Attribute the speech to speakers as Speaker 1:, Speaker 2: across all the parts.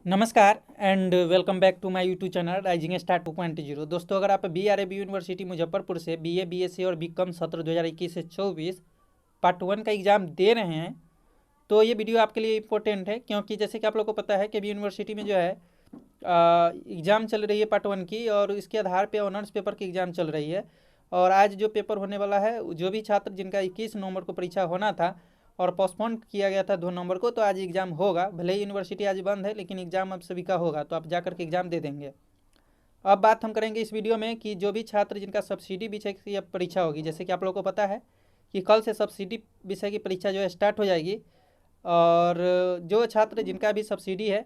Speaker 1: नमस्कार and welcome back to my YouTube channel rising star 2.0। दोस्तों, अगर आप BRAB यूनिवर्सिटी मुजफ्फरपुर से BA BSc और बीकॉम सत्र 2021 से 24 पार्ट 1 का एग्ज़ाम दे रहे हैं तो ये वीडियो आपके लिए इम्पोर्टेंट है, क्योंकि जैसे कि आप लोगों को पता है कि अभी यूनिवर्सिटी में जो है एग्ज़ाम चल रही है पार्ट 1 की, और इसके आधार पे ऑनर्स पेपर की एग्ज़ाम चल रही है। और आज जो पेपर होने वाला है, जो भी छात्र जिनका 21 नवंबर को परीक्षा होना था और पोस्टपोन किया गया था 2 नवंबर को, तो आज एग्ज़ाम होगा। भले ही यूनिवर्सिटी आज बंद है, लेकिन एग्ज़ाम अब सभी का होगा, तो आप जाकर के एग्ज़ाम दे देंगे। अब बात हम करेंगे इस वीडियो में कि जो भी छात्र जिनका सब्सिडी विषय की अब परीक्षा होगी, जैसे कि आप लोगों को पता है कि कल से सब्सिडी विषय की परीक्षा जो है स्टार्ट हो जाएगी। और जो छात्र जिनका भी सब्सिडी है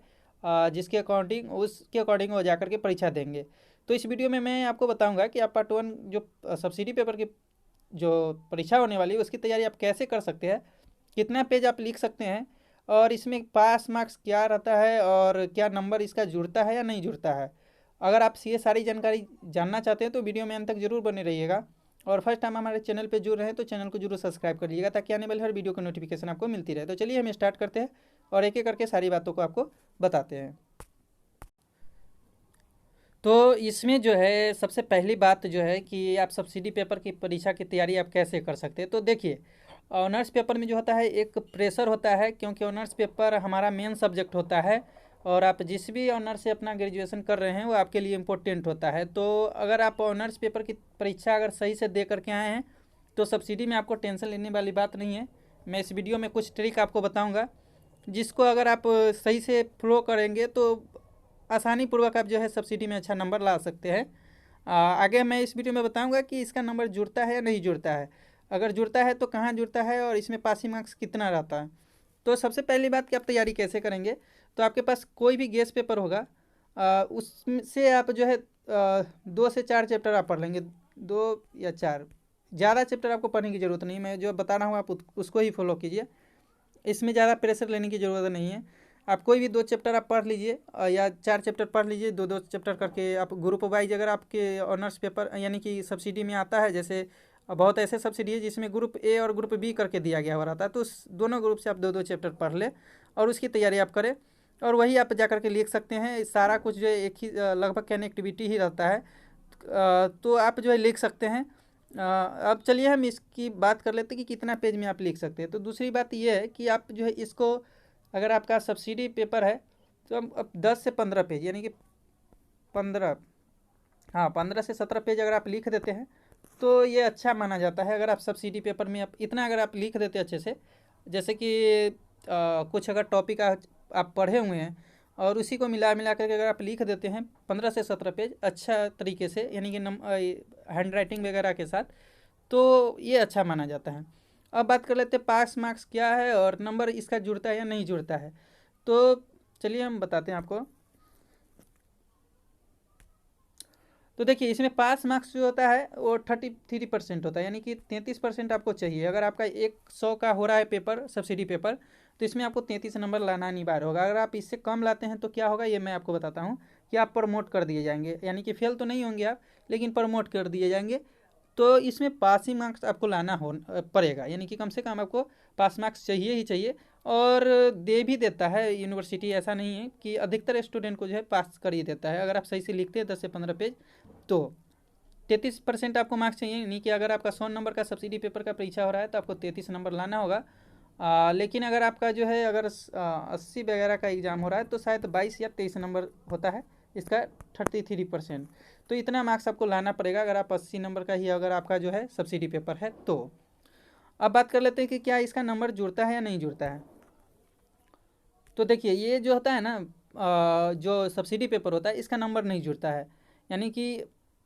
Speaker 1: जिसके अकॉर्डिंग उसके अकॉर्डिंग वो जाकर के परीक्षा देंगे। तो इस वीडियो में मैं आपको बताऊंगा कि आप पार्ट 1 जो सब्सिडी पेपर की जो परीक्षा होने वाली है उसकी तैयारी आप कैसे कर सकते हैं, कितना पेज आप लिख सकते हैं, और इसमें पास मार्क्स क्या रहता है और क्या नंबर इसका जुड़ता है या नहीं जुड़ता है। अगर आप ये सारी जानकारी जानना चाहते हैं तो वीडियो में अंत तक जरूर बने रहिएगा। और फर्स्ट टाइम हमारे चैनल पे जुड़ रहे हैं तो चैनल को जरूर सब्सक्राइब कर लीजिएगा, ताकि आने वाले हर वीडियो का नोटिफिकेशन आपको मिलती रहे। तो चलिए हम स्टार्ट करते हैं और एक एक करके सारी बातों को आपको बताते हैं। तो इसमें जो है सबसे पहली बात जो है कि आप सब्सिडी पेपर की परीक्षा की तैयारी आप कैसे कर सकते हैं। तो देखिए, ऑनर्स पेपर में जो होता है एक प्रेशर होता है, क्योंकि ऑनर्स पेपर हमारा मेन सब्जेक्ट होता है, और आप जिस भी ऑनर्स से अपना ग्रेजुएशन कर रहे हैं वो आपके लिए इम्पोर्टेंट होता है। तो अगर आप ऑनर्स पेपर की परीक्षा अगर सही से दे करके आए हैं तो सब्सिडी में आपको टेंशन लेने वाली बात नहीं है। मैं इस वीडियो में कुछ ट्रिक आपको बताऊँगा, जिसको अगर आप सही से फॉलो करेंगे तो आसानी पूर्वक आप जो है सब्सिडी में अच्छा नंबर ला सकते हैं। आगे मैं इस वीडियो में बताऊंगा कि इसका नंबर जुड़ता है या नहीं जुड़ता है, अगर जुड़ता है तो कहाँ जुड़ता है और इसमें पासिंग मार्क्स कितना रहता है। तो सबसे पहली बात कि आप तैयारी कैसे करेंगे। तो आपके पास कोई भी गेस पेपर होगा, उससे आप जो है 2 से 4 चैप्टर आप पढ़ लेंगे, 2 या 4, ज़्यादा चैप्टर आपको पढ़ने की ज़रूरत नहीं। मैं जो बता रहा हूँ आप उसको ही फॉलो कीजिए, इसमें ज़्यादा प्रेशर लेने की ज़रूरत नहीं है। आप कोई भी 2 चैप्टर आप पढ़ लीजिए या 4 चैप्टर पढ़ लीजिए, 2-2 चैप्टर करके आप ग्रुप वाइज। अगर आपके ऑनर्स पेपर यानी कि सब्सिडी में आता है, जैसे बहुत ऐसे सब्सिडी है जिसमें ग्रुप ए और ग्रुप बी करके दिया गया हो रहता है, तो उस दोनों ग्रुप से आप 2-2 चैप्टर पढ़ लें और उसकी तैयारी आप करें, और वही आप जा करके लिख सकते हैं। सारा कुछ जो है एक ही लगभग कनेक्टिविटी ही रहता है, तो आप जो है लिख सकते हैं। अब चलिए हम इसकी बात कर लेते हैं कि कितना पेज में आप लिख सकते हैं। तो दूसरी बात यह है कि आप जो है इसको, अगर आपका सब्सिडी पेपर है तो अब 10 से 15 पेज यानी कि 15, हाँ 15 से 17 पेज अगर आप लिख देते हैं तो ये अच्छा माना जाता है। अगर आप सब्सिडी पेपर में आप इतना अगर आप लिख देते हैं अच्छे से, जैसे कि कुछ अगर टॉपिक आप पढ़े हुए हैं और उसी को मिला मिला करके अगर आप लिख देते हैं 15 से 17 पेज अच्छा तरीके से, यानी कि हैंड राइटिंग वगैरह के साथ, तो ये अच्छा माना जाता है। अब बात कर लेते हैं पास मार्क्स क्या है और नंबर इसका जुड़ता है या नहीं जुड़ता है। तो चलिए हम बताते हैं आपको। तो देखिए, इसमें पास मार्क्स जो होता है वो 33% होता है, यानी कि 33% आपको चाहिए। अगर आपका 100 का हो रहा है पेपर, सब्सिडी पेपर, तो इसमें आपको 33 नंबर लाना अनिवार्य होगा। अगर आप इससे कम लाते हैं तो क्या होगा ये मैं आपको बताता हूँ, कि आप प्रमोट कर दिए जाएंगे, यानी कि फेल तो नहीं होंगे आप, लेकिन प्रमोट कर दिए जाएंगे। तो इसमें पासिंग मार्क्स आपको लाना हो पड़ेगा, यानी कि कम से कम आपको पास मार्क्स चाहिए ही चाहिए। और दे भी देता है यूनिवर्सिटी, ऐसा नहीं है कि अधिकतर स्टूडेंट को जो है पास कर ही देता है अगर आप सही से लिखते हैं 10 से 15 पेज। तो 33% आपको मार्क्स चाहिए, यानी कि अगर आपका 100 नंबर का सब्सिडी पेपर का परीक्षा हो रहा है तो आपको 33 नंबर लाना होगा। लेकिन अगर आपका जो है अगर 80 वगैरह का एग्ज़ाम हो रहा है तो शायद 22 या 23 नंबर होता है इसका, 33%। तो इतना मार्क्स आपको लाना पड़ेगा अगर आप 80 नंबर का ही अगर आपका जो है सब्सिडी पेपर है तो। अब बात कर लेते हैं कि क्या इसका नंबर जुड़ता है या नहीं जुड़ता है। तो देखिए, ये जो होता है ना जो सब्सिडी पेपर होता है इसका नंबर नहीं जुड़ता है, यानी कि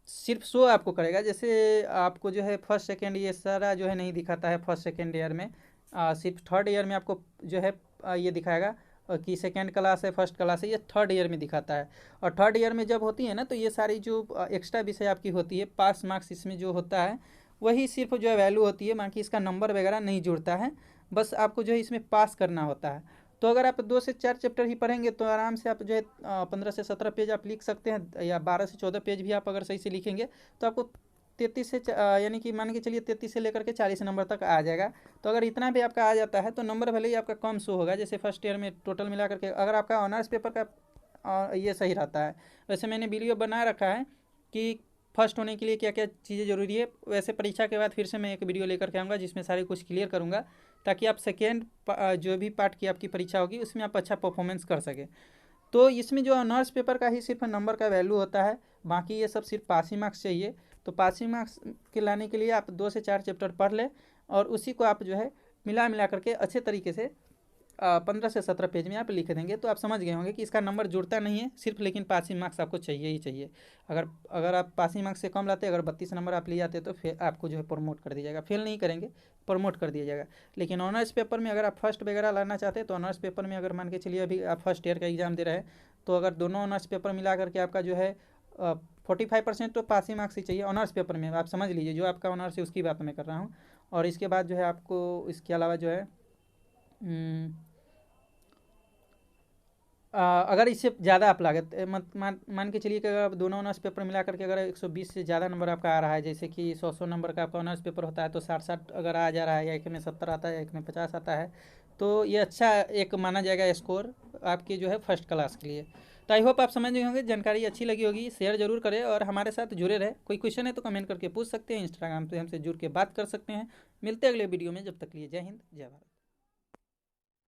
Speaker 1: सिर्फ शो आपको करेगा। जैसे आपको जो है फर्स्ट सेकेंड ये सारा जो है नहीं दिखाता है फर्स्ट सेकेंड ईयर में, सिर्फ थर्ड ईयर में आपको जो है ये दिखाएगा कि सेकेंड क्लास है, फर्स्ट क्लास है, ये थर्ड ईयर में दिखाता है। और थर्ड ईयर में जब होती है ना तो ये सारी जो एक्स्ट्रा विषय आपकी होती है, पास मार्क्स इसमें जो होता है वही सिर्फ जो है वैल्यू होती है, बाकी इसका नंबर वगैरह नहीं जुड़ता है। बस आपको जो है इसमें पास करना होता है। तो अगर आप 2 से 4 चैप्टर ही पढ़ेंगे तो आराम से आप जो है 15 से 17 पेज आप लिख सकते हैं, या 12 से 14 पेज भी आप अगर सही से लिखेंगे तो आपको 33 से यानी कि मान के चलिए 33 से लेकर के 40 नंबर तक आ जाएगा। तो अगर इतना भी आपका आ जाता है तो नंबर भले ही आपका कम शो होगा। जैसे फर्स्ट ईयर में टोटल मिला करके अगर आपका ऑनर्स पेपर का ये सही रहता है। वैसे मैंने वीडियो बना रखा है कि फर्स्ट होने के लिए क्या क्या चीज़ें ज़रूरी है। वैसे परीक्षा के बाद फिर से मैं एक वीडियो लेकर के आऊँगा जिसमें सारे कुछ क्लियर करूँगा, ताकि आप सेकेंड जो भी पार्ट की आपकी परीक्षा होगी उसमें आप अच्छा परफॉर्मेंस कर सकें। तो इसमें जो ऑनर्स पेपर का ही सिर्फ नंबर का वैल्यू होता है, बाकी ये सब सिर्फ पासिंग मार्क्स चाहिए। तो पासिंग मार्क्स के लाने के लिए आप 2 से 4 चैप्टर पढ़ लें और उसी को आप जो है मिला करके अच्छे तरीके से 15 से 17 पेज में आप लिख देंगे तो आप समझ गए होंगे कि इसका नंबर जुड़ता नहीं है सिर्फ, लेकिन पासिंग मार्क्स आपको चाहिए ही चाहिए। अगर अगर आप पासिंग मार्क्स से कम लाते, अगर 32 नंबर आप ले जाते तो फिर आपको जो है प्रमोट कर दिया जाएगा, फेल नहीं करेंगे, प्रमोट कर दिया जाएगा। लेकिन ऑनर्स पेपर में अगर आप फर्स्ट वगैरह लाना चाहते हैं तो ऑनर्स पेपर में अगर मान के चलिए अभी आप फर्स्ट ईयर का एग्ज़ाम दे रहे हैं, तो अगर दोनों ऑनर्स पेपर मिला करके आपका जो है 45% तो पासिंग मार्क्स ही चाहिए ऑनर्स पेपर में। आप समझ लीजिए जो आपका ऑनर्स है उसकी बात मैं कर रहा हूँ। और इसके बाद जो है आपको इसके अलावा जो है अगर इससे ज़्यादा आप लागत मान के चलिए कि अगर आप दोनों ऑनर्स पेपर मिला करके अगर 120 से ज़्यादा नंबर आपका आ रहा है, जैसे कि 100 नंबर का आपका ऑनर्स पेपर होता है, तो 60 अगर आ जा रहा है, या एक में 70 आता है, एक में 50 आता है, तो ये अच्छा एक माना जाएगा स्कोर आपके जो है फर्स्ट क्लास के लिए। तो आई होप आप समझ गए होंगे, जानकारी अच्छी लगी होगी, शेयर जरूर करें और हमारे साथ जुड़े रहे। कोई क्वेश्चन है तो कमेंट करके पूछ सकते हैं, इंस्टाग्राम पे हमसे जुड़ के बात कर सकते हैं। मिलते हैं अगले वीडियो में, जब तक लिए जय हिंद जय भारत।